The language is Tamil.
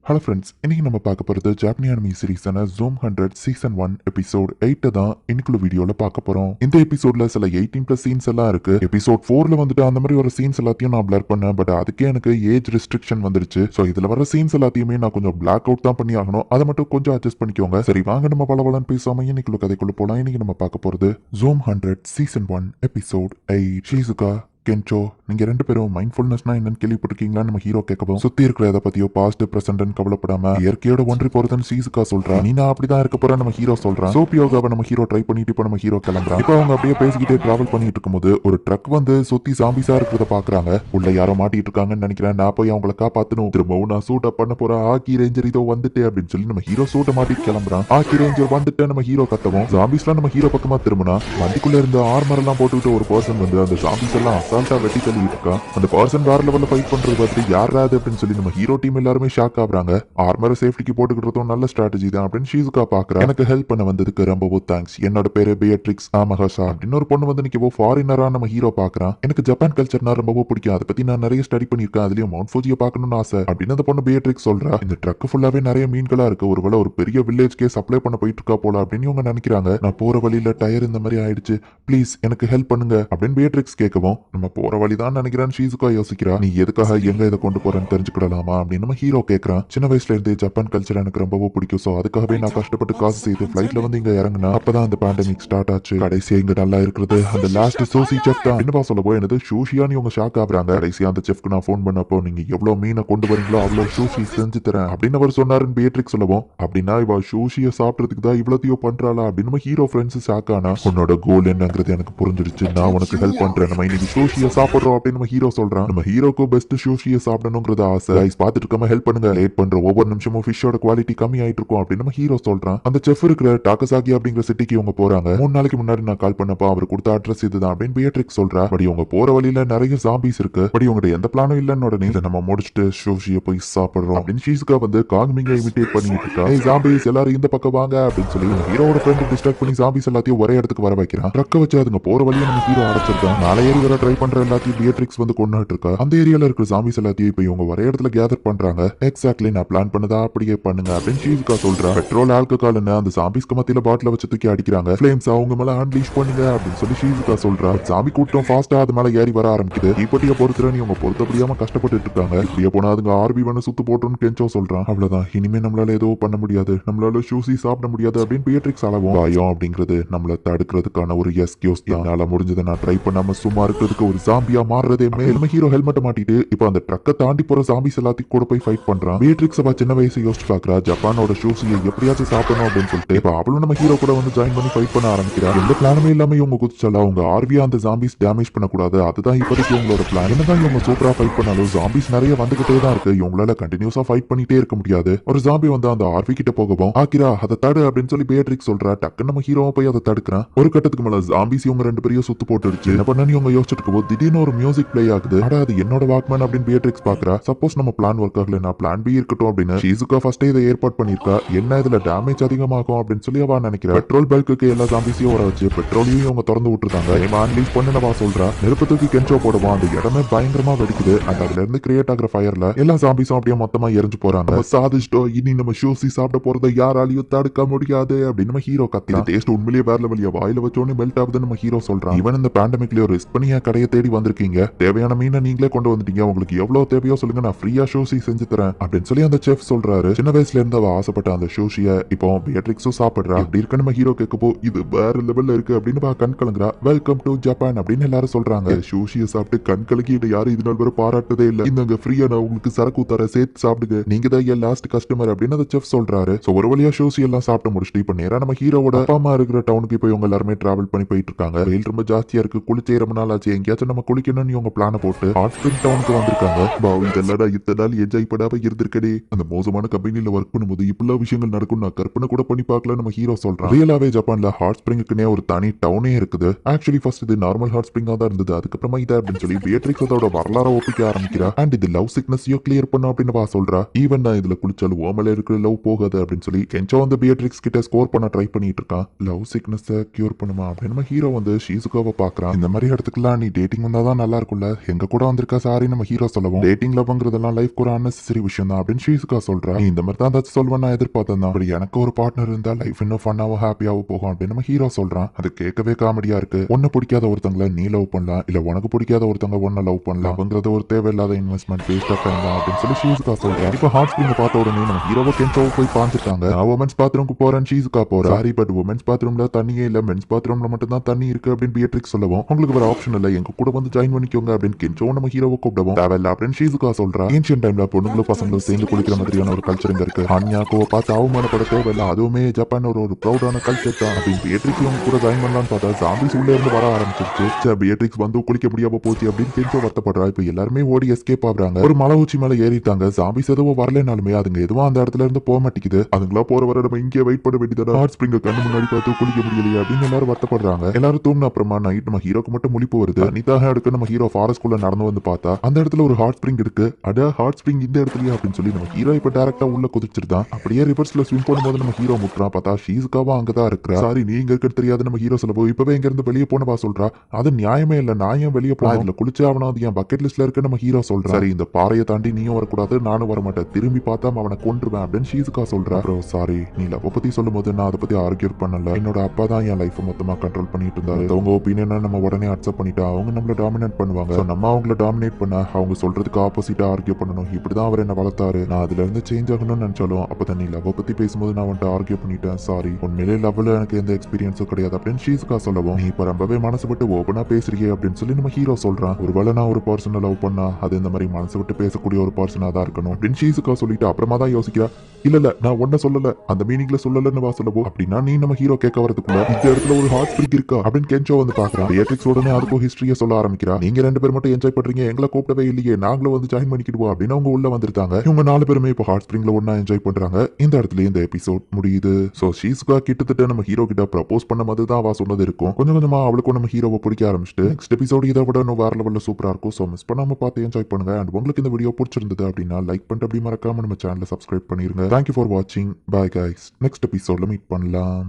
ஹலோ ஃப்ரெண்ட்ஸ், இன்னைக்கு நம்ம பார்க்க போகிறது ஜாப்பனி அனிமி சீரிஸான ஜூம் 100 சீசன் 1 எபிசோட் 8 தான் இன்னைக்குள்ள வீடியோல பார்க்க போறோம். இந்த எபிசோட்ல சில 18+ சீன்ஸ் எல்லாம் இருக்கு. எபிசோட் 4ல வந்துட்டு அந்த மாதிரி ஒரு சீன்ஸ் எல்லாத்தையும் நான் பிளர் பண்ணேன். பட் அதுக்கே எனக்கு ஏஜ் ரெஸ்ட்ரிக்ஷன் வந்துருச்சு. ஸோ இதுல வர சீன்ஸ் எல்லாத்தையுமே நான் கொஞ்சம் பிளாக் அவுட் தான் பண்ணி ஆகணும். அதை மட்டும் கொஞ்சம் அட்ஜஸ்ட் பண்ணிக்கோங்க. சரி, வாங்க நம்ம பலபலன்னு பேசாம இன்னைக்குள்ள கதைக்குள்ள போலாம். இன்னைக்கு நம்ம பார்க்க போறது ஜூம் 100 சீசன் 1 எபிசோட் 8. ஷிசுகா, கென்ச்சோ, நீங்க ரெண்டு பேரும் மைண்ட்ஃபுல்னஸ்னா என்னன்னு கேள்விப்பட்டிருக்கீங்களா? நம்ம ஹீரோ கேட்கவும், சுத்தி இருக்கிற எதை பத்தியோ பாஸ்ட் பிரசன்ட் கவலைப்படாம இயற்கையோட ஒன்றி போறதுன்னு ஷிசுகா சொல்றா. நீ நான் அப்படிதான் இருக்க போற நம்ம ஹீரோ சொல்றான். சோப் யோகாவை நம்ம ஹீரோ ட்ரை பண்ணிட்டு இப்போ நம்ம ஹீரோ கிளம்புறான். இப்போ அவங்க அப்படியே பேசிக்கிட்டே டிராவல் பண்ணிட்டு இருக்கும்போது ஒரு ட்ரக் வந்து சுத்தி சாம்பிஸா இருக்கிறத பாக்குறாங்க. உள்ள யாரோ மாட்டிட்டு இருக்காங்கன்னு நினைக்கிறேன். நான் போய் அவங்களை காப்பாத்தணும். திரும்பவும் நான் சூட் அப் பண்ண போறேன். ஆக்கி ரேஞ்சர் இதோ வந்துட்டு அப்படின்னு சொல்லி நம்ம ஹீரோ சூட்டை மாட்டிட்டு கிளம்புறான். ஆக்கி ரேஞ்சர் வந்துட்டு நம்ம ஹீரோ கத்தவும், சாம்பிஸ்லாம் நம்ம ஹீரோ பக்கமா திரும்பினா வண்டிக்குள்ள இருந்த ஆர்மர் எல்லாம் போட்டுக்கிட்டு ஒரு பர்சன் வந்து அந்த சாம்பிஸ் எல்லாம் அசால்ட்டா வெட்டி தள்ளி இருக்கா. அந்த பர்சன் வேற லெவல்ல ஃபைட் பண்றது பார்த்து யாராது அப்படின்னு சொல்லி நம்ம ஹீரோ டீம் எல்லாருமே ஷாக் ஆகுறாங்க. ஆர்மரை சேஃப்டிக்கு போட்டுக்கிட்டதும் நல்ல ஸ்ட்ராட்டஜி தான் அப்படின்னு ஷிசுகா பாக்குறா. எனக்கு ஹெல்ப் பண்ண வந்ததுக்கு ரொம்பவும் தேங்க்ஸ். என்னோட பேரு பியட்ரிக்ஸ் ஆமஹாசா. இன்னொரு பொண்ணு வந்து நிக்கவோ ஃபாரினரா நம்ம ஹீரோ பாக்குறான். எனக்கு ஜப்பான் கல்ச்சர்னா ரொம்பவும் பிடிக்கும். அதை பத்தி நான் நிறைய ஸ்டடி பண்ணிருக்கேன். அதுலயும் மவுண்ட் ஃபூஜியை பார்க்கணும்னு ஆசை அப்படின்னு அந்த பொண்ணு பியட்ரிக்ஸ் சொல்றா. இந்த ட்ரக் ஃபுல்லாவே நிறைய மீன்களா இருக்கு. ஒருவேளை ஒரு பெரிய வில்லேஜ்க்கே சப்ளை பண்ண போயிட்டு இருக்கா போல அப்படின்னு இவங்க நினைக்கிறாங்க. நான் போற வழியில டயர் இந்த மாதிரி ஆயிடுச்சு, ப்ளீஸ் எனக்கு ஹெல்ப் பண்ணுங்க அப்படின்னு பியட்ரிக்ஸ் கேட்கவும், நம்ம போற வழிதான் நினைக்கிறேன் ஷிசுகா யோசிக்கிறா. நீ எதுக்காக எங்க இதை கொண்டு போறேன்னு தெரிஞ்சுக்கிடலாமா அப்படின்னு நம்ம ஹீரோ கேட்கறான். சின்ன வயசுல இருந்து ஜப்பான் கல்ச்சர் எனக்கு ரொம்பவும் பிடிக்கும். சோ அதுக்காகவே நான் கஷ்டப்பட்டு காசு செய்து ஃபிளைட்ல வந்து இங்க இறங்கினா. அப்பதான் அந்த பேண்டமிக் ஸ்டார்ட் ஆச்சு. கடைசியா இங்க நல்லா இருக்கிறது அந்த லாஸ்ட் சோசி செஃப் தான். என்னப்பா சொல்ல போய் என்னது சூஷியான்னு இவங்க ஷாக் ஆகுறாங்க. கடைசியா அந்த செஃப்க்கு நான் ஃபோன் பண்ணப்போ, நீங்க எவ்வளவு மீனை கொண்டு வரீங்களோ அவ்வளவு சூஷி செஞ்சு தரேன் அப்படின்னு அவர் சொன்னாருன்னு பியட்ரிக்ஸ் சொல்லவும், அப்படின்னா இவ சூஷியை சாப்பிடறதுக்கு தான் இவ்வளத்தையோ பண்றாளா அப்படின்னு நம்ம ஹீரோ ஃப்ரெண்ட்ஸ் ஷாக் ஆனா. உன்னோட கோல் என்னங்கிறது எனக்கு புரிஞ்சிருச்சு. நான் உனக்கு ஹெல்ப் பண்றேன். நம்ம இன்னைக்கு சூஷியை சாப்பிடுறோம் அப்படின்னு நம்ம ஹீரோ சொல்றான். நம்ம ஹீரோக்கு பெஸ்ட் சூஷியை சாப்பிடணுங்கிறது ஆசை. கைஸ் பார்த்துட்டு இருக்காம ஹெல்ப் பண்ணுங்க. லேட் பண்ற ஒவ்வொரு நிமிஷமும் ஃபிஷ்ஷோட குவாலிட்டி கம்மி ஆயிட்டு இருக்கும் அப்படின்னு நம்ம ஹீரோ சொல்றான். அந்த செஃப் இருக்கிற டாகசாகி அப்படிங்கிற சிட்டிக்கு இவங்க போறாங்க. 3 நாளைக்கு முன்னாடி நான் கால் பண்ணப்போ அவர் கொடுத்த அட்ரஸ் இதுதான் அப்படின்னு பியட்ரிக்ஸ் சொல்றா. பட் இவங்க போற வழியில நிறைய ஜாம்பிஸ் இருக்கு. பட் இவங்க எந்த பிளானும் இல்லன்னு உடனே நம்ம முடிச்சுட்டு சூஷியை போய் சாப்பிடுறோம் அப்படின்னு ஷிசுகா வந்து காங்மிங்க இமிட்டேட் பண்ணிட்டு இருக்கா. ஏய் ஜாம்பிஸ் எல்லாரும் இந்த பக்கம் வாங்க அப்படின்னு சொல்லி ஹீரோட ஃப்ரெண்ட் டிஸ்ட்ராக்ட் பண்ணி ஜாம்பிஸ் எல்லாத்தையும் ஒரே இடத்துக்கு வர வைக்கிறான். ட்ரக்க வச்சு அதுங்க போற வழியை நம்ம ஹீரோ அடைச்சிருக்கான். நாளை ஏறி வர ட்ரை பண்ற எல்லாத்தையும் பியட்ரிக்ஸ் வந்து கொண்டுட்டு இருக்கா. அந்த ஏரியால இருக்கிற ஜாம்பிஸ் எல்லாத்தையும் இப்போ இவங்க ஒரே இடத்துல கேதர் பண்றாங்க. எக்ஸாக்ட்லி நான் பிளான் பண்ணதா அப்படியே பண்ணுங்க அப்படின்னு ஷிசுகா சொல்றா. பெட்ரோல் ஆல்கஹால்னு அந்த ஜாம்பிஸ்க்கு மத்தியில பாட்டில வச்சு தூக்கி அடிக்கிறாங்க. ஃப்ளேம்ஸ் அவங்க மேல அன்லீஷ் பண்ணுங்க அப்படின்னு சொல்லி ஷிசுகா சொல்றா. ஜாம்பி கூட்டம் ஃபாஸ்டா அது மேல ஏறி வர ஆரம்பிக்குது. தீப்பெட்டியை பொறுத்துறன்னு இவங்க பொறுத்த முடியாம கஷ்டப்பட்டு இருக்காங்க. இப்படியே போனா அதுங்க ஆர்பி வந்து சுத்து போட்டோன்னு கென்ச்சோ சொல்றான். அவ்வளவுதான், இனிமே நம்மளால ஏதோ பண்ண முடியாது, நம்மளால சூசி சாப்பிட முடியாது அப்படின்னு பியட்ரிக்ஸ் அளவும். பயம் அப்படிங்கிறது நம்மள தடுக்கிறதுக்கான ஒரு எஸ்கியூஸ் தான். என்னால முடிஞ்சதை நான் ட்ரை பண்ணாம சும்மா இருக்கிறதுக்கு ஒரு ஜாம்பியா மாறுறதே மேல். ஹீரோ ஹெல்மெட் மாட்டிட்டு இப்போ அந்த ட்ரக்கை தாண்டி போற ஜாம்பிஸ் எல்லாத்தையும் கூட போய் ஃபைட் பண்றான். பியட்ரிக்ஸ் அவ சின்ன வயசு யோசிச்சு பாக்குறா. ஜப்பானோட ஷூஸியை எப்படியாச்சும் சாப்பிடணும் அப்படின்னு சொல்லிட்டு இப்போ அவளும் நம்ம ஹீரோ கூட வந்து ஜாயின் பண்ணி ஃபைட் பண்ண ஆரம்பிக்கிறா. எந்த பிளானுமே இல்லாம இவங்க குதிச்சாலா அவங்க ஆர்வியா அந்த ஜாம்பிஸ் டேமேஜ் பண்ணக்கூடாது. அதுதான் இப்போதைக்கு இவங்களோட பிளான். என்னதான் இவங்க சூப்பரா ஃபைட் பண்ணாலும் ஜாம்பிஸ் நிறைய வந்துகிட்டே தான் இருக்கு. இவங்களால கண்டினியூஸா ஃபைட் பண்ணிட்டே இருக்க முடியாது. ஒரு ஜாம்பி வந்து அந்த ஆர்வி கிட்ட போகவும், ஆக்கிரா அதை தடு அப்படின்னு சொல்லி பியட்ரிக்ஸ் சொல்றா. டக்குன்னு நம்ம ஹீரோ போய் அதை தடுக்கிறான். ஒரு கட்டத்துக்கு மேல ஜாம்பிஸ் இவங்க ரெண்டு பேரையும் சுத்து போட்டுடுச்சு. என்ன பண்ணு இவங்க யோசிச்சுட்டு இருக்கும்போது திடீர்னு ஒரு மியூசிக் பிளே ஆகுது. அது என்னோட வாக்மேன் அப்படின்னு பியட்ரிக்ஸ் பாக்குறா. சப்போஸ் நம்ம பிளான் ஒர்க் ஆகல, நான் பிளான் பி இருக்கட்டும் அப்படின்னு ஷிசுகா ஃபர்ஸ்டே இதை ஏற்பாடு பண்ணிருக்கா. என்ன இதுல டேமேஜ் அதிகமாகும் அப்படின்னு சொல்லி அவ நினைக்கிறா. பெட்ரோல் பல்க்கு எல்லா ஜாம்பிஸையும் வர வச்சு பெட்ரோலையும் இவங்க திறந்து விட்டுருக்காங்க. அன்லீஸ் பண்ணவா சொல்றா. நெருப்பு தூக்கி கென்ச்சோ போடுவான். அந்த இடமே பயங்கரமா வெடிக்குது. அண்ட் அதுல இருந்து கிரியேட் ஆகிற ஃபயர்ல எல்லா ஜாம்பிஸும் அப்படியே மொத்தமா எரிஞ்சு போறாங்க. சாதிச்சிட்டோம், இனி நம்ம ஷூசி சாப்பிட போறதை யாராலையும் தடுக்க முடியாது அப்படின்னு நம்ம ஹீரோ கத்தி. டேஸ்ட் உண்மையிலேயே வேற லெவலியா வாயில வச்சோன்னு மெல்ட் ஆகுதுன்னு நம்ம ஹீரோ சொல்றான். இவன் இந்த பேண்டமிக்ல ரிஸ்க் பண்ணி கடையை தேடி வந்திருக்கீங்க. தேவையான மீனை நீங்களே கொண்டு வந்துட்டீங்க. உங்களுக்கு எவ்வளவு தேவையோ சொல்லுங்க, நான் ஃப்ரீயா ஷூசி செஞ்சு தரேன் அப்படின்னு சொல்லி அந்த செஃப் சொல்றாரு. சின்ன வயசுல இருந்து அவ ஆசைப்பட்ட அந்த ஷூஷியை இப்போ பியட்ரிக்ஸும் சாப்பிடுறா. அப்படி இருக்க நம்ம ஹீரோ கேட்கப்போ இது வேற லெவல்ல இருக்கு அப்படின்னு கண் கலங்குறா. வெல்கம் டு ஜப்பான் அப்படின்னு எல்லாரும் சொல்றாங்க. ஷூஷியை சாப்பிட்டு கண் கலக்கி யாரும் இது நாள் வரை பாராட்டதே இல்ல. இந்த ஃப்ரீயா நான் உங்களுக்கு சரக்கு தர சேர்த்து சாப்பிடுங்க, நீங்க தான் என் லாஸ்ட் கஸ்டமர் அப்படின்னு அந்த செஃப் சொல்றாரு. சோ ஒரு வழியா ஷூசி எல்லாம் சாப்பிட்டு முடிச்சுட்டு இப்ப நேரா நம்ம ஹீரோவோட அப்பா அம்மா இருக்கிற டவுனுக்கு இப்போ இவங்க எல்லாருமே டிராவல் பண்ணி போயிட்டு இருக்காங்க. வெயில் ரொம்ப ஜாஸ்தியா இருக்கு. குளிச்சே ரொம்ப நாள் ஆச்சு, எங்கேயாச்சும் நம்ம குளிக்கணும்னு இவங்க பிளான போட்டு ஹாட் ஸ்பிரிங் டவுனுக்கு வந்திருக்காங்க. இதெல்லாம் இத்தனை நாள் என்ஜாய் பண்ணாம இருந்திருக்கே. அந்த மோசமான கம்பெனில ஒர்க் பண்ணும்போது இப்பெல்லாம் விஷயங்கள் நடக்கும் நான் கற்பனை கூட பண்ணி பார்க்கல நம்ம ஹீரோ சொல்றான். ரியலாவே ஜப்பான்ல ஹாட் ஸ்பிரிங்குக்குனே ஒரு தனி டவுனே இருக்குது. ஆக்சுவலி ஃபர்ஸ்ட் இது நார்மல் ஹாட் ஸ்பிரிங்கா தான் இருந்தது. அதுக்கப்புறமா இதை அப்படின்னு சொல்லி பியட்ரிக்ஸ் அதோட வரலாற ஒப்பிக்க ஆரம்பிக்கிறா. அண்ட் இது லவ் சிக்னஸையும் கிளியர் பண்ணும் அப்படின்னு சொல்றா. ஈவன் நான் இதுல குளிச்சாலும் ஓமல இருக்கிற லவ் போகாது அப்படின்னு சொல்லி கென்ச்சோ வந்து பியட்ரிக்ஸ் கிட்ட ஸ்கோர் பண்ண ட்ரை பண்ணிட்டு இருக்கான். லவ் சிக்னஸ் கியூர் பண்ணுமா அப்படின்னு நம்ம ஹீரோ வந்து ஷிசுகாவை பாக்குறான். இந்த மாதிரி இடத்துக்குலாம் நீ டேட்டிங் வந்தாதான் நல்லா இருக்கும்ல, எங்க கூட வந்திருக்கா சாரி நம்ம ஹீரோ சொல்லவும், டேட்டிங் லவ்ங்கிறதெல்லாம் லைஃப் ஒரு அன்னெசரி விஷயம் தான் அப்படின்னு ஷீசுகா சொல்றா. நீ இந்த மாதிரி தான் ஏதாச்சும் சொல்வேன் நான் எதிர்பார்த்தேன் தான். எனக்கு ஒரு பார்ட்னர் இருந்தா லைஃப் இன்னும் ஃபன்னாவும் ஹாப்பியாவும் போகும் அப்படின்னு நம்ம ஹீரோ சொல்றான். அது கேட்கவே காமெடியா இருக்கு. உன்னை பிடிக்காத ஒருத்தங்களை நீ லவ் பண்ணலாம், இல்ல உனக்கு பிடிக்காத ஒருத்தங்க ஒன்ன லவ் பண்ணலாம், அப்படிங்கறது ஒரு தேவையில்லாத இன்வெஸ்ட்மெண்ட், வேஸ்ட் ஆஃப் டைம் தான் அப்படின்னு சொல்லி ஷீசுகா சொல்றேன். இப்போ ஹாட் ஸ்பிரிங் பார்த்த உடனே நம்ம ஹீரோவை கென்சோவை போய் பாந்துட்டாங்க. நான் உமன்ஸ் பாத்ரூம்க்கு போறேன் ஷீசுகா போறேன். சாரி பட் உமன்ஸ் பாத்ரூம்ல தண்ணியே இல்ல, மென்ஸ் பாத்ரூம்ல மட்டும் தான் தண்ணி இருக்கு அப்படின்னு பியட்ரிக்ஸ் சொல்லவும், உங்களுக்கு வேற ஆப்ஷன் இல்ல, எங்க கூட வந்து ஜாயின் பண்ணிக்கோங்க அப்படின்னு கென்சோ நம்ம ஹீரோவை கூப்பிடவும், தேவையில்ல அப்படின்னு ஷீசுகா சொல்றா. ஏன்ஷியன் டைம்ல பொண்ணுங்களும் பசங்களும் சேர்ந்து குளிக்கிற மாதிரியான ஒரு கல்ச்சர் இங்க இருக்கு. ஹான்யாக்கோ பார்த்து அவமானப்பட தேவையில்ல, அதுவுமே ஜப்பான் ஒரு ப்ரௌடான கல்ச்சர் தான் அப்படின்னு பியட்ரிக்ஸ் இவங்க கூட ஜாயின் பண்ணலான்னு பார்த்தா ஜாம்பிஸ் உள்ள இருந்து வர ஆரம்பிச்சிருச்சு. பியட்ரிக்ஸ் வந்து குளிக்க முடியாம போச்சு அப்படின்னு கென்சோ வருத்தப்படுறா. இப்ப எல்லாருமே ஓடி எஸ்கேப் ஆகுறாங்க. ஒரு மலை உச்சி மேல ஏறிட்டாங்க. ஜாம்பிஸ் எதுவும் வரலனாலுமே அதுங்க எதுவும் அந்த இடத்துல இருந்து போக மாட்டேங்குது. அதுங்களா போற வர நம்ம இங்கே வெயிட் பண்ண வேண்டியதா, ஹாட் ஸ்பிரிங்க கண்ணு முன்னாடி பார்த்து குளிக்க முடியலையா அப்படின்னு எல்லாரும் வருத்தப்படுறாங்க. எல்லாரும் தூங்கின அப்புறமா நைட் நம்ம ஹீரோக்கு மட்டும் முழிப்பு வருது. அனிதாக எடுக்க நம்ம ஹீரோ ஃபாரஸ்ட் குள்ள நடந்து வந்து பார்த்தா அந்த இடத்துல ஒரு ஹாட் ஸ்பிரிங் இருக்கு. அட ஹாட் ஸ்பிரிங் இந்த இடத்துலயா அப்படின்னு சொல்லி நம்ம ஹீரோ இப்ப டைரக்டா உள்ள குதிச்சிருந்தான். அப்படியே ரிவர்ஸ்ல ஸ்விம் பண்ணும்போது நம்ம ஹீரோ முட்டுறான். பார்த்தா ஷீசுகாவா அங்கதான் இருக்கிறா. சாரி நீ இங்க இருக்கிறது தெரியாது நம்ம ஹீரோ சொல்லவும், இப்பவே இங்க இருந்து வெளியே போனவா சொல்றா. அது நியாயமே இல்ல, நான் ஏன் வெளியே போனா இதுல குளிச்சே ஆகணும், அது என் பக்கெட் லிஸ்ட்ல இருக்கு நம்ம ஹீரோ சொல்றா. சரி இந்த பாறையை தாண்டி நீயும் வரக்கூடாது, நானும் வரமாட்டேன், திரும்பி பார்த்தா அவனை கொன்றுவேன் அப்படின்னு ஷீசுகா சொல்றா. ப்ரோ சாரி, நீ லவ் பத்தி சொல்லும் போது நான் அதை பத்தி ஆர்கியூ பண்ணல. என்னோட அப்பா தான் என் லைஃப் மொத்தமா கண்ட்ரோல் பண்ணிட்டு இருந்தாரு. அவங்க ஒப்பீனியனை நம்ம உடனே அக்செப்ட் பண்ணிட்டா அவங்க நம்மள டாமினேட் பண்ணுவாங்க. நம்ம அவங்கள டாமினேட் பண்ண அவங்க சொல்றதுக்கு ஆப்போசிட்டா ஆர்கியூ பண்ணணும். இப்படிதான் அவர் என்ன வளர்த்தாரு. நான் அதுல இருந்து சேஞ்ச் ஆகணும்னு நினைச்சாலும் அப்பதான் நீ லவ் பத்தி பேசும்போது நான் வந்துட்டு ஆர்கியூ பண்ணிட்டேன். சாரி, உண்மையிலே லவ்ல எனக்கு எந்த எக்ஸ்பீரியன்ஸும் கிடையாது அப்படின்னு ஷீசுகா சொல்லவும், நீ இப்ப ரொம்பவே மனசு விட்டு ஓபனா பேசுறீங்க அப்படின்னு சொல்லி நம்ம ஹீரோ சொல்றான். ஒருவேளை நான் ஒரு பர்சனை லவ் பண்ணா அது இந்த மாதிரி மனசு விட்டு பேசக்கூடிய ஒரு பர்சனா தான் இருக்கணும் அப்படின்னு ஷீசுகா சொல்லிட்டு அப்புறமா தான் யோசிக்கிறா. இல்ல நான் ஒன்ன சொல்லல, அந்த மீனிங்ல சொல்லலன்னு வா சொல்லவோ, அப்படின்னா நீ நம்ம ஹீரோ கேட்க வரதுக்குள்ள இந்த இடத்துல ஒரு ஹாட் ஸ்பிரிங் இருக்கா அப்படின்னு கென்சோ வந்து பாக்குறான். பியட்ரிக்ஸ் உடனே அதுக்கும் ஹிஸ்டரியை சொல்ல ஆரம்பிக்கிறா. நீங்க ரெண்டு பேர் மட்டும் என்ஜாய் பண்றீங்க, எங்களை கூப்பிடவே இல்லையே, நாங்களும் வந்து ஜாயின் பண்ணிக்கிடுவோம் அப்படின்னு அவங்க உள்ள வந்திருக்காங்க. இவங்க 4 பேருமே இப்போ ஹாட் ஸ்பிரிங்ல ஒன்னா என்ஜாய் பண்றாங்க. இந்த இடத்துல இந்த எபிசோட் முடியுது. சோ ஷீசுகா கிட்டத்தட்ட நம்ம ஹீரோ கிட்ட ப்ரப்போஸ் பண்ண மாதிரி தான் அவ சொன்னது இருக்கும். கொஞ்சம் கொஞ்சமா அவளுக்கும் நம்ம ஹீரோவை பிடிக்க ஆரம்பிச்சுட்டு நெக்ஸ்ட் எபிசோட் இதை விட இன்னும் வேற லெவல்ல சூப்பரா இருக்கும். சோ மிஸ் பண்ணாம பார்த்து என்ஜாய் பண்ணுங்க. அண்ட் உங்களுக்கு இந்த வீடியோ பிடிச்சிருந்தது அப்படின்னா லைக் பண்ணிட்டு அப்படி மறக்காம நம்ம சேனலை சப்ஸ்கிரைப் பண்ணிருங்க. தேங்க்யூ ஃபார் வாட்சிங். பாய் கைஸ், நெக்ஸ்ட் எபிசோட்ல மீட் பண்ணலாம்.